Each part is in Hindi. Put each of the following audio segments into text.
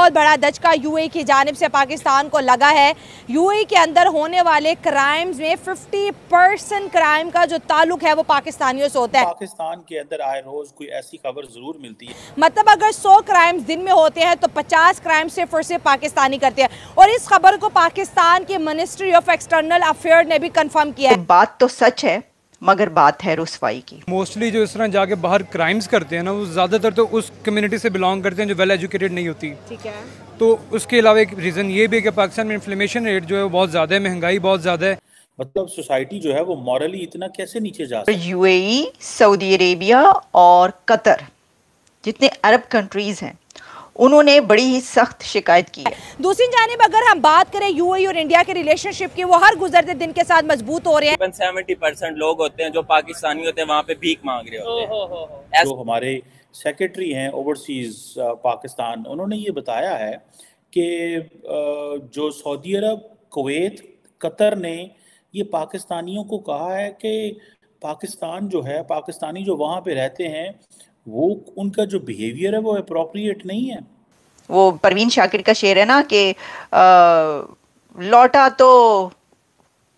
बहुत बड़ा दचका यूएई की जानिब से पाकिस्तान को लगा है। यूएई के अंदर होने वाले क्राइम्स में 50% क्राइम का जो ताल्लुक है वो पाकिस्तानियों से होता है। पाकिस्तान के अंदर आए रोज कोई ऐसी खबर जरूर मिलती है, मतलब अगर 100 क्राइम्स दिन में होते हैं तो 50 क्राइम सिर्फ और सिर्फ पाकिस्तानी करते हैं। और इस खबर को पाकिस्तान की मिनिस्ट्री ऑफ एक्सटर्नल अफेयर ने भी कंफर्म किया है। बात तो सच है मगर बात है रुसवाई की। मोस्टली जो इस तरह जाके बाहर क्राइम्स करते हैं ना, वो ज़्यादातर तो उस कम्युनिटी से बिलोंग करते हैं जो वेल एजुकेटेड नहीं होती। ठीक है। तो उसके अलावा एक रीज़न ये भी है कि पाकिस्तान में इन्फ्लेमेशन रेट जो है वो बहुत ज़्यादा है, महंगाई बहुत ज़्यादा है। मतलब सोसाइटी जो है वो मॉरली इतना कैसे नीचे जा सकती है। यूएई, सऊदी अरेबिया और कतर जितने अरब कंट्रीज हैं उन्होंने बड़ी ही सख्त शिकायत की है। दूसरी जानिब अगर हम बात करें यूएई और इंडिया के रिलेशनशिप की, वो हर गुजरते दिन के साथ मजबूत हो रहे हैं। 70% लोग होते हैं जो पाकिस्तानी होते हैं वहाँ पे भीख मांग रहे होते हैं। जो हमारे सेक्रेटरी हैं ओवरसीज पाकिस्तान, उन्होंने ये बताया है कि जो सऊदी अरब, कुवैत, कतर ने ये पाकिस्तानियों को कहा है कि पाकिस्तान जो है, पाकिस्तानी जो वहाँ पे रहते हैं वो उनका जो बिहेवियर है वो अप्रोप्रिएट नहीं है। वो परवीन शाकिर का शेर है ना कि लौटा तो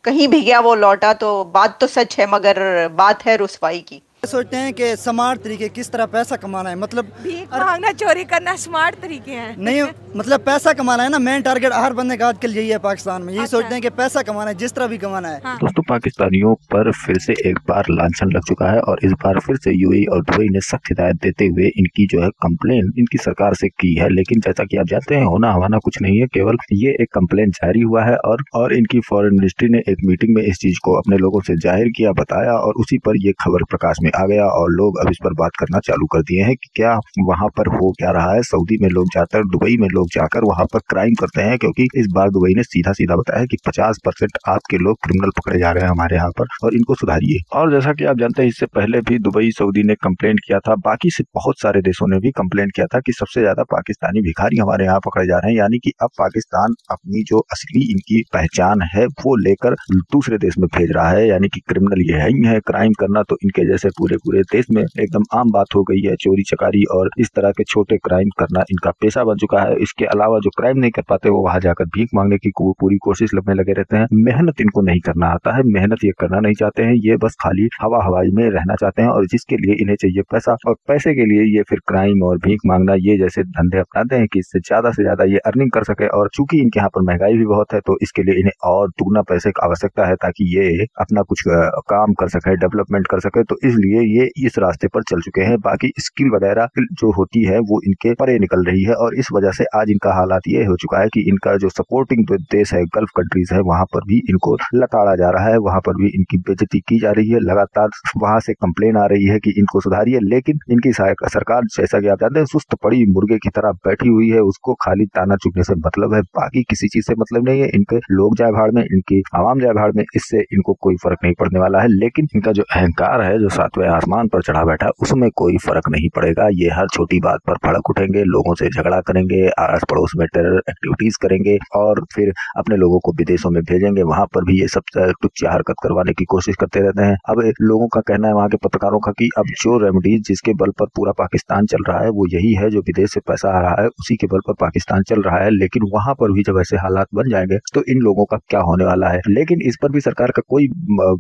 कहीं भी गया वो लौटा, तो बात तो सच है मगर बात है रुसवाई की। सोचते हैं कि स्मार्ट तरीके किस तरह पैसा कमाना है, मतलब भीख मांगना, चोरी करना स्मार्ट तरीके हैं। नहीं, मतलब पैसा कमाना है ना, मेन टारगेट हर बंदे का आजकल यही है पाकिस्तान में। यही सोचते हैं कि पैसा कमाना है, जिस तरह भी कमाना है। दोस्तों, पाकिस्तानियों पर फिर से एक बार लांछन लग चुका है और इस बार फिर से यूएई और दुबई ने सख्त हिदायत देते हुए इनकी जो है कंप्लेन इनकी सरकार से की है। लेकिन जैसा कि आप जानते हैं, होना हवाना कुछ नहीं है, केवल ये एक कंप्लेन जारी हुआ है और इनकी फॉरेन मिनिस्ट्री ने एक मीटिंग में इस चीज को अपने लोगों से जाहिर किया, बताया और उसी पर ये खबर प्रकाश में आ गया और लोग अब इस पर बात करना चालू कर दिए हैं कि क्या वहां पर हो क्या रहा है। सऊदी में लोग जाकर, दुबई में लोग जाकर वहां पर क्राइम करते हैं, क्योंकि इस बार दुबई ने सीधा सीधा बताया कि 50% आपके लोग क्रिमिनल पकड़े जा रहे हैं हमारे यहाँ पर और इनको सुधारिए। और जैसा कि आप जानते हैं, इससे पहले भी दुबई, सऊदी ने कंप्लेन किया था, बाकी से बहुत सारे देशों ने भी कंप्लेन किया था कि सबसे ज्यादा पाकिस्तानी भिखारी हमारे यहाँ पकड़े जा रहे हैं। यानी कि अब पाकिस्तान अपनी जो असली इनकी पहचान है वो लेकर दूसरे देश में भेज रहा है। यानी कि क्रिमिनल ये ही है, क्राइम करना तो इनके जैसे पूरे देश में एकदम आम बात हो गई है। चोरी चकारी और इस तरह के छोटे क्राइम करना इनका पेशा बन चुका है। इसके अलावा जो क्राइम नहीं कर पाते वो वहां जाकर भीख मांगने की पूरी कोशिश में लगे रहते हैं। मेहनत इनको नहीं करना आता है, मेहनत ये करना नहीं चाहते हैं, ये बस खाली हवाई में रहना चाहते हैं और जिसके लिए इन्हें चाहिए पैसा, और पैसे के लिए ये फिर क्राइम और भीख मांगना ये जैसे धंधे अपनाते हैं कि इससे ज्यादा से ज्यादा ये अर्निंग कर सके। और चूंकि इनके यहाँ पर महंगाई भी बहुत है तो इसके लिए इन्हें और दुगना पैसे की आवश्यकता है ताकि ये अपना कुछ काम कर सके, डेवलपमेंट कर सके। तो इसलिए ये इस रास्ते पर चल चुके हैं। बाकी स्किल वगैरह जो होती है वो इनके परे निकल रही है और इस वजह से आज इनका हालात ये हो चुका है कि इनका जो सपोर्टिंग देश है, गल्फ कंट्रीज है, वहां पर भी इनको लताड़ा जा रहा है, वहां पर भी इनकी बेइज्जती की जा रही है। लगातार वहां से कंप्लेन आ रही है कि इनको सुधारिए, लेकिन इनकी सरकार जैसा कि आप जानते हैं सुस्त पड़ी मुर्गे की तरह बैठी हुई है। उसको खाली ताना चुगने से मतलब है, बाकी किसी चीज से मतलब नहीं है। इनके लोग जाए भाड़ में, इनकी आवाम जाए भाड़ में, इससे इनको कोई फर्क नहीं पड़ने वाला है। लेकिन इनका जो अहंकार है, जो सातवें आसमान पर चढ़ा बैठा, उसमें कोई फर्क नहीं पड़ेगा। ये हर छोटी बात पर भड़क उठेंगे, लोगों से झगड़ा करेंगे, आस पड़ोस में टेरर एक्टिविटीज करेंगे और फिर अपने लोगों को विदेशों में भेजेंगे। वहां पर भी ये सब टुच्ची हरकत करवाने की कोशिश करते रहते हैं। अब लोगों का कहना है, वहां के पत्रकारों का, कि अब जो रेमेडीज जिसके बल पर पूरा पाकिस्तान चल रहा है वो यही है, जो विदेश से पैसा आ रहा है उसी के बल पर पाकिस्तान चल रहा है। लेकिन वहां पर भी जब ऐसे हालात बन जाएंगे तो इन लोगों का क्या होने वाला है। लेकिन इस पर भी सरकार का कोई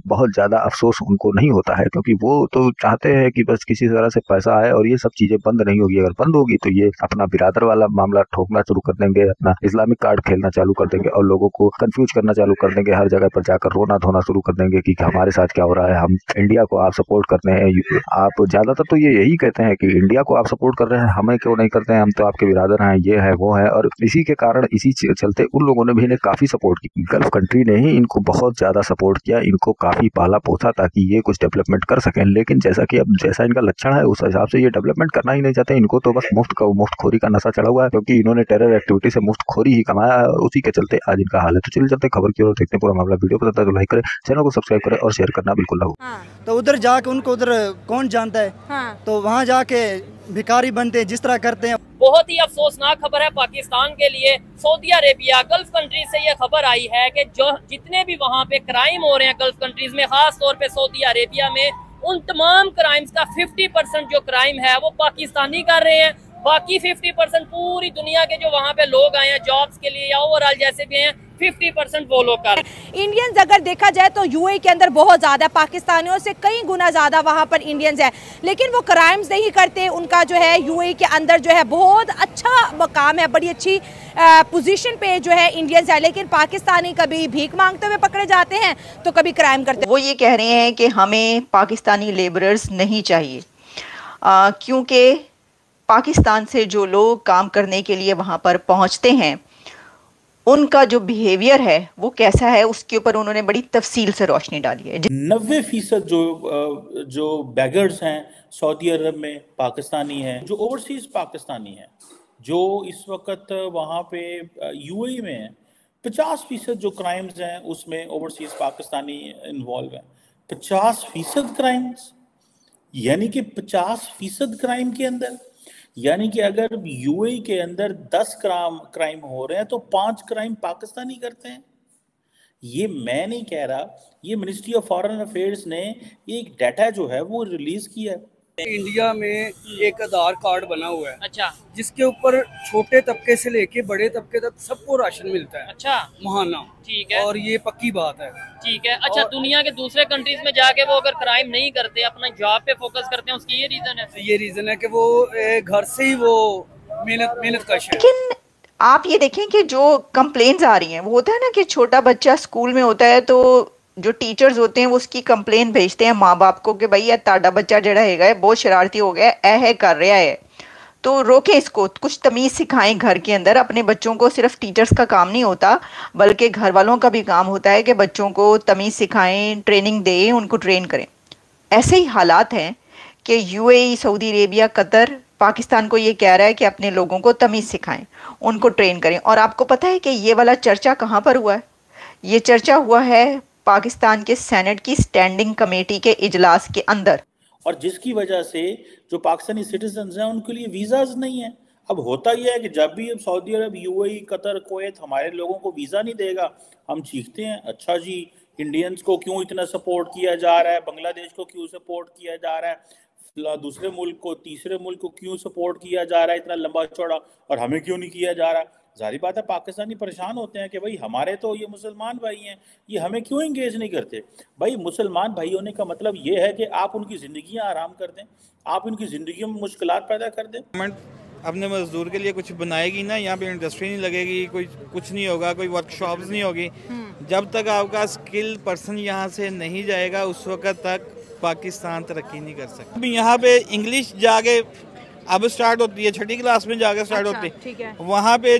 बहुत ज्यादा अफसोस उनको नहीं होता है, क्योंकि वो तो चाहते हैं कि बस किसी तरह से पैसा आए और ये सब चीजें बंद नहीं होगी। अगर बंद होगी तो ये अपना बिरादर वाला मामला ठोकना शुरू कर देंगे, अपना इस्लामिक कार्ड खेलना चालू कर देंगे और लोगों को कंफ्यूज करना चालू कर देंगे। हर जगह पर जाकर रोना धोना शुरू कर देंगे कि हमारे साथ क्या हो रहा है, हम इंडिया को आप सपोर्ट करते हैं। आप ज्यादातर तो ये यही कहते हैं कि इंडिया को आप सपोर्ट कर रहे हैं, हमें क्यों नहीं करते हैं, हम तो आपके बिरादर हैं, ये है वो है। और इसी के कारण, इसी चलते उन लोगों ने भी इन्हें काफी सपोर्ट की। गल्फ कंट्री ने ही इनको बहुत ज्यादा सपोर्ट किया, इनको काफी पाला पोसा ताकि ये कुछ डेवलपमेंट कर सकें। लेकिन जैसा कि अब जैसा इनका लक्षण है उस हिसाब से ये डेवलपमेंट करना ही नहीं चाहते। इनको तो बस मुफ्तखोरी का नशा चढ़ा हुआ है, क्योंकि इन्होंने टेरर एक्टिविटी से मुफ्तखोरी ही कमाया है और उसी के चलते आज इनका हाल है। तो चलिए चलते खबर की ओर देखते हैं पूरा मामला। वीडियो पसंद है तो लाइक करें, चैनल को सब्सक्राइब करें और शेयर करना बिल्कुल ना भूलें। तो उधर जाके उनको उधर कौन जानता है, तो वहाँ जाके भिखारी बनते हैं जिस तरह करते हैं। बहुत ही अफसोसनाक खबर है पाकिस्तान के लिए। सऊदी अरेबिया, गल्फ कंट्रीज से ये खबर आई है कि जो जितने भी वहाँ पे क्राइम हो रहे हैं गल्फ कंट्रीज में, खास तौर पे सऊदी अरेबिया में, उन तमाम क्राइम्स का 50% जो क्राइम है वो पाकिस्तानी कर रहे हैं। बाकी 50% पूरी दुनिया के जो वहाँ पे लोग आए हैं जॉब्स के लिए या ओवरऑल जैसे भी हैं 50% वो लोग कर रहे हैं। इंडियंस अगर देखा जाए तो यूएई के अंदर बहुत ज़्यादा पाकिस्तानियों से कई गुना ज़्यादा वहाँ पर इंडियंस है, लेकिन वो क्राइम्स नहीं करते। उनका जो है यूएई के अंदर जो है बहुत अच्छा मकाम है, बड़ी अच्छी पोजीशन पे जो है इंडियंस है, लेकिन पाकिस्तानी कभी भीख मांगते हुए पकड़े जाते हैं तो कभी क्राइम करते हैं। वो ये कह रहे हैं कि हमें पाकिस्तानी लेबरर्स नहीं चाहिए, क्योंकि पाकिस्तान से जो लोग काम करने के लिए वहाँ पर पहुँचते हैं उनका जो बिहेवियर है वो कैसा है, उसके ऊपर उन्होंने बड़ी तफसील से रोशनी डाली है। 90% जो बैगर्स हैं सऊदी अरब में पाकिस्तानी हैं, जो ओवरसीज पाकिस्तानी हैं, जो इस वक्त वहाँ पे यूएई में हैं। 50% जो क्राइम्स हैं उसमें ओवरसीज पाकिस्तानी इन्वॉल्व हैं। 50% क्राइम्स यानी कि 50% क्राइम के अंदर, यानी कि अगर यूएई के अंदर 10 क्राइम हो रहे हैं तो 5 क्राइम पाकिस्तानी करते हैं। ये मैं नहीं कह रहा, ये मिनिस्ट्री ऑफ फॉरेन अफेयर्स ने ये एक डाटा जो है वो रिलीज किया है। इंडिया में एक आधार कार्ड बना हुआ है, अच्छा, जिसके ऊपर छोटे तबके से लेके बड़े तबके तक सबको राशन मिलता है, अच्छा महाना। ठीक है, और ये पक्की बात है। ठीक है। अच्छा, दुनिया के दूसरे कंट्रीज में जाके वो अगर क्राइम नहीं करते, अपना जॉब पे फोकस करते हैं, उसकी ये रीजन है? ये रीजन है कि वो घर से ही वो मेहनत कश है। लेकिन आप ये देखें कि जो कंप्लेन्स आ रही हैं वो होता है ना कि छोटा बच्चा स्कूल में होता है तो जो टीचर्स होते हैं वो उसकी कंप्लेन भेजते हैं माँ बाप को कि भाई ये ताड़ा बच्चा जड़ा है बहुत शरारती हो गया है कर रहा है, तो रोकें इसको, कुछ तमीज़ सिखाएं घर के अंदर। अपने बच्चों को सिर्फ टीचर्स का काम नहीं होता बल्कि घर वालों का भी काम होता है कि बच्चों को तमीज़ सिखाएं, ट्रेनिंग दें, उनको ट्रेन करें। ऐसे ही हालात हैं कि UAE, Saudi Arabia, Qatar Pakistan को ये कह रहा है कि अपने लोगों को तमीज़ सिखाएं, उनको ट्रेन करें। और आपको पता है कि ये वाला चर्चा कहाँ पर हुआ है? ये चर्चा हुआ है पाकिस्तान के सेनेट की स्टैंडिंग कमेटी के इजलास के अंदर, और जिसकी वजह से जो पाकिस्तानी सिटीजन्स हैं उनके लिए वीज़ाज नहीं है। अब होता यह है कि जब भी अब सऊदी अरब, यूएई, कतर, कुवैत हमारे लोगों को वीज़ा नहीं देगा, हम चीखते हैं अच्छा जी इंडियंस को क्यों इतना सपोर्ट किया जा रहा है, बांग्लादेश को क्यों सपोर्ट किया जा रहा है, दूसरे मुल्क को, तीसरे मुल्क को क्यों सपोर्ट किया जा रहा है इतना लंबा चौड़ा, और हमें क्यों नहीं किया जा रहा। जारी बात है पाकिस्तानी परेशान होते हैं कि भाई हमारे तो ये मुसलमान भाई हैं, ये हमें क्यों इंगेज नहीं करते। भाई मुसलमान भाई होने का मतलब ये है कि आप उनकी ज़िंदगियां आराम कर दें, आप उनकी ज़िंदगियों में मुश्किलात पैदा कर दें। गवर्नमेंट अपने मजदूर के लिए कुछ बनाएगी ना, यहाँ पे इंडस्ट्री नहीं लगेगी, कोई कुछ नहीं होगा, कोई वर्कशॉप्स नहीं होगी। जब तक आपका स्किल पर्सन यहाँ से नहीं जाएगा उस वक्त तक पाकिस्तान तरक्की नहीं कर सकता। अभी यहाँ पे इंग्लिश जाके अब स्टार्ट होती है, 6ठी क्लास में जाके स्टार्ट होती है। वहाँ पे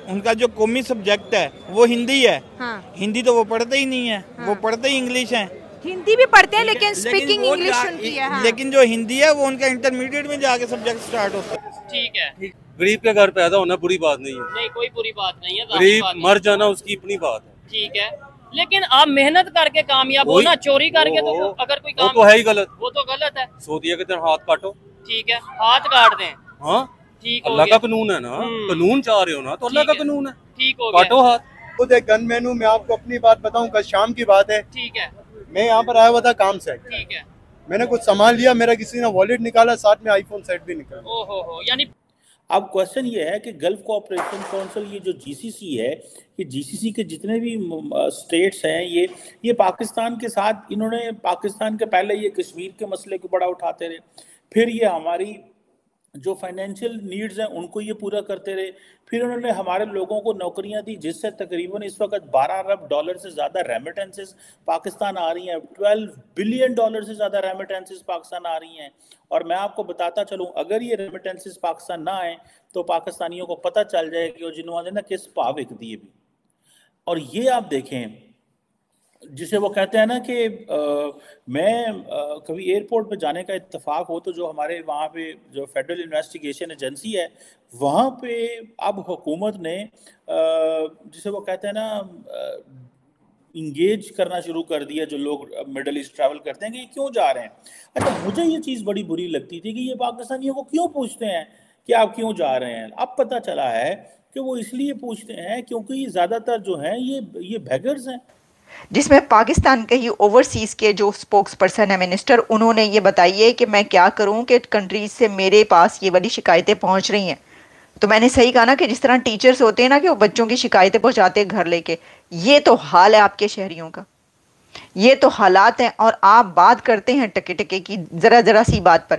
उनका जो कौमी सब्जेक्ट है वो हिंदी है। हाँ। हिंदी तो वो पढ़ते ही नहीं है। हाँ। वो पढ़ते ही इंग्लिश है। हिंदी भी पढ़ते हैं लेकिन स्पीकिंग इंग्लिश उनकी है। हाँ। लेकिन जो हिंदी है वो उनका इंटरमीडिएट में जाके सब्जेक्ट स्टार्ट होता है। ठीक है। गरीब के घर पैदा होना बुरी बात नहीं है। नहीं, कोई बुरी बात नहीं है, गरीब मर जाना उसकी अपनी बात है। ठीक है, लेकिन आप मेहनत करके कामयाब हो ना, चोरी करके तो अगर कोई काम, वो तो है ही गलत, वो तो गलत है। सऊदीया के तरह हाथ काटो, ठीक है, हाथ काट दें। हाँ, ठीक, अल्लाह का कानून है ना, कानून चाह रहे हो ना तो अल्लाह का कानून है, ठीक हो, काटो हाथ। खुद एक गनमैन हूँ मैं, आपको अपनी बात बताऊँ, कल शाम की बात है। ठीक है, मैं यहाँ पर आया हुआ था काम से। ठीक है, मैंने कुछ सामान लिया, मेरा किसी ने वॉलेट निकाला, साथ में आईफोन सेट भी निकाला। ओहो, यानी अब क्वेश्चन ये है कि गल्फ कोऑपरेशन काउंसिल, ये जो जीसीसी है, ये जीसीसी के जितने भी स्टेट्स हैं, ये पाकिस्तान के साथ, इन्होंने पाकिस्तान के पहले ये कश्मीर के मसले को बड़ा उठाते रहे, फिर ये हमारी जो फाइनेंशियल नीड्स हैं उनको ये पूरा करते रहे, फिर उन्होंने हमारे लोगों को नौकरियां दी, जिससे तकरीबन इस वक्त $12 अरब से ज़्यादा रेमिटेंसेस पाकिस्तान आ रही हैं। $12 बिलियन से ज़्यादा रेमिटेंसेस पाकिस्तान आ रही हैं। और मैं आपको बताता चलूँ, अगर ये रेमिटेंसेस पाकिस्तान ना आए तो पाकिस्तानियों को पता चल जाए कि जिन्होंने ना किस भाव विक दिए भी। और ये आप देखें, जिसे वो कहते हैं ना कि मैं कभी एयरपोर्ट पे जाने का इत्तेफाक हो तो जो हमारे वहाँ पे जो फेडरल इन्वेस्टिगेशन एजेंसी है, वहाँ पे अब हुकूमत ने जिसे वो कहते हैं ना इंगेज करना शुरू कर दिया जो लोग मिडल ईस्ट ट्रैवल करते हैं कि ये क्यों जा रहे हैं। अच्छा, मुझे ये चीज़ बड़ी बुरी लगती थी कि ये पाकिस्तानियों को क्यों पूछते हैं कि आप क्यों जा रहे हैं। अब पता चला है कि वो इसलिए पूछते हैं क्योंकि ये ज़्यादातर जो हैं ये बेगर्स हैं। जिसमें पाकिस्तान के ही ओवरसीज़ के जो स्पोक्स पर्सन है मिनिस्टर, उन्होंने ये बताई है कि मैं क्या करूं कि कंट्रीज से मेरे पास ये वाली शिकायतें पहुंच रही हैं। तो मैंने सही कहा ना कि जिस तरह टीचर्स होते हैं ना कि वो बच्चों की शिकायतें पहुंचाते हैं घर लेके, ये तो हाल है आपके शहरियों का, ये तो हालात हैं। और आप बात करते हैं टके टके की, ज़रा ज़रा सी बात पर।